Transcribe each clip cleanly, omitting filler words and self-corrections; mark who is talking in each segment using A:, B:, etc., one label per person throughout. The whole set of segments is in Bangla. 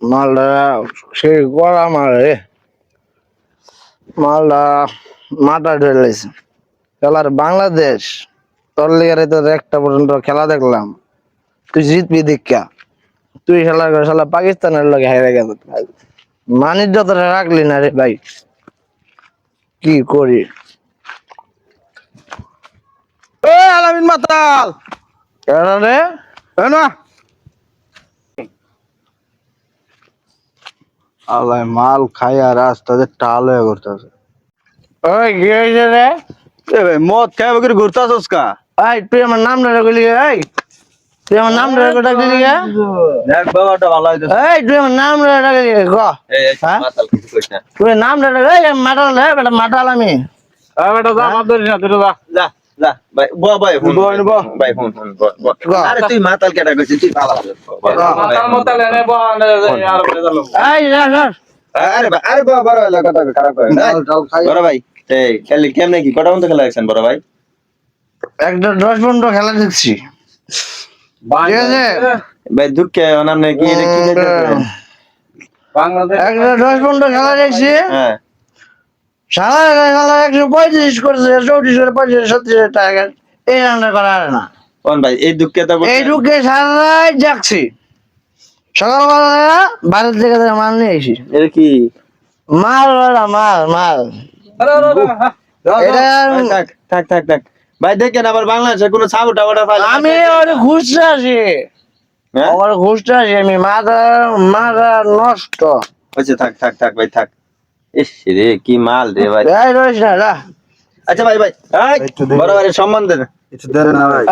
A: মালটা সেই গলা মারে মালটা মাথা ঢেলেছে খেলার বাংলাদেশ তোর লিগারে তোর একটা পর্যন্ত খেলা দেখলাম তুই জিতবি দীক্ষা তুই খেলা করে শালা পাকিস্তানের লোক হেরে গেল মানির যতটা রাখলি না রে ভাই কি করি
B: আলামিন মাতাল
A: কেন রে
B: না আল্লাহ মাল খাইয়া রাস্তাতে টাল হয়ে ঘুরতেছে
A: ওই কি হয়েছে রে
B: মদ খাই বকরি ঘুরতেছস কা
A: এই তুই আমার নাম ধরে গেলি এই তুই আমার নাম ধরে কোথা গেলি গে
B: দেখ বাবাটা ভালো হইতেছে
A: এই তুই আমার নাম ধরে গেলি গ হ্যাঁ
B: মাতাল কিছু কইস না
A: তুই নাম ধরে এই মাটাল রে বেটা মাটাল আমি
B: বেটা যা বাদ ধরিস না তুই যা যা ভাই ভাই ফোন ভাই ফোন আরে তুই মাতাল কেডা কইছিস তুই ভালো মাতাল এনে আর
A: এই যা
B: আরে বড় কথা খারাপ করে বড় ভাই এই খেলি কেমনে কি কটা পর্যন্ত খেলা দেখছেন বড় ভাই
A: একটা 10 পর্যন্ত খেলা দেখছি ঠিক আছে
B: ভাই দুঃখে ওনার নাকি এটা কি বাংলাদেশ
A: একটা 10 পর্যন্ত খেলা দেখছি
B: হ্যাঁ
A: সারা খেলা 135 করেছে 34 করে 35 টাকা এই রান্না করা আর না
B: কোন ভাই এই দুঃখে তো
A: এই ঢুকে সারা রাত জাগছি সকালবেলা বাড়ির থেকে মাল নিয়ে এসি
B: এটা কি
A: মাল মাল এটা
B: থাক ভাই দেখেন আবার বাংলাদেশে কোনো ছাগল টাগল পাই
A: আমি ওর ঘুরতে আসি ওর ঘুরতে আসি আমি মাথা নষ্ট
B: হচ্ছে থাক ভাই থাক ইস রে কি মাল রে ভাই
A: এই রইস না যা
B: আচ্ছা ভাই বড় ভাই সম্মান দেন একটু দেন না ভাই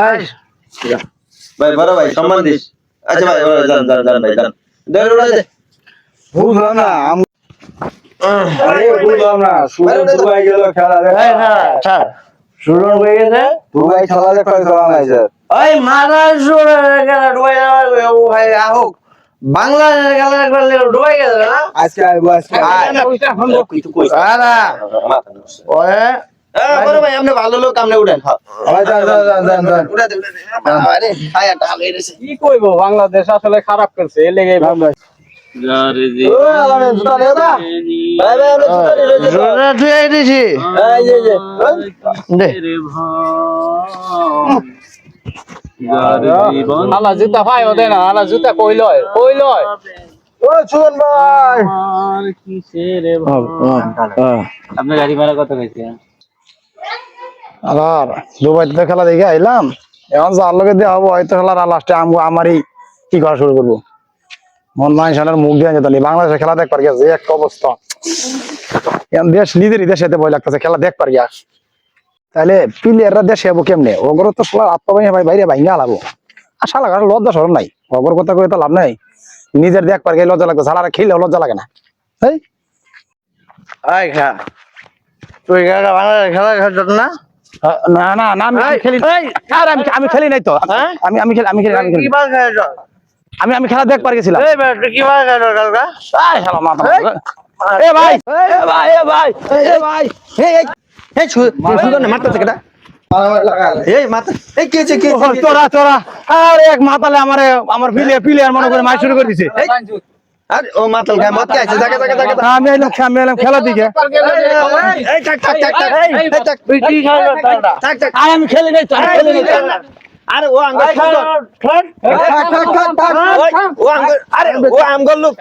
B: ভাই বড় ভাই সম্মান দিস আচ্ছা ভাই যান ভাই যান দেন উড়া দে বুঝলাম না আরে বুঝলাম না দুবাই গেল খেলা দেখ
A: এই না স্যার শুরু হয়ে গেছে
B: দুবাই খেলা দেখ খেলা নাই স্যার
A: ওই মারা শুরু হয়ে গেল ডুবাই ও ভাই আহুক বাংলাদেশের খেলা একবার ডুবাই গেছে না
B: আজকে আইবো আজকে
A: তুই কইছ আরে ওয়ে
B: বড় ভাই আপনি ভালো লোক আপনি উঠেন যান উড়া দে আরে খায়া টাল হইছে
C: কি কইবো বাংলাদেশ আসলে খারাপ করছে এ লেগে
A: তুই এই দিছি দে
C: আলা জুতা পাইও দে না আলা জুতা কই লয়
B: ও শুন ভাই
C: আপনার গাড়ি ভাড়া কত কইছে
A: আর দুবাইতে খেলা দেখে আইলাম এখন যার লগে দিয়ে হবো হয়তো খেলার লাস্টে আমারই কি করা শুরু করবো মন মানুষের মুখ দিয়ে যেত বাংলাদেশে খেলা দেখ পার গেছে এক অবস্থা এখন দেশ নিজেরই দেশে ভয় লাগতেছে খেলা দেখ পার গিয়া তাহলে প্লেয়াররা দেশে যাবো কেমনে ওগর তো আত্মবাহিনী ভাই বাইরে ভাইঙ্গা হালাবো আর শালা লজ্জা সরম নাই ওগর কথা কয়ে তো লাভ নাই নিজের দেখ পার গিয়ে লজ্জা লাগতো শালারা খেললেও লজ্জা লাগে না এই খা তুই বাংলাদেশ খেলা খেলছ না না আমি খেলি আমি খেলি নাই তো আমি খেলা দেখ পার গেছিলাম আমার প্লেয়ার মনে করে মাই শুরু করে দিছে
B: ও মাতাল গায় মত খাইছে
A: আমি এলাম খেলা দিকে আমি খেলি নাই
B: আরে ও আঙ্গুল আরে ও আঙ্গুল লোক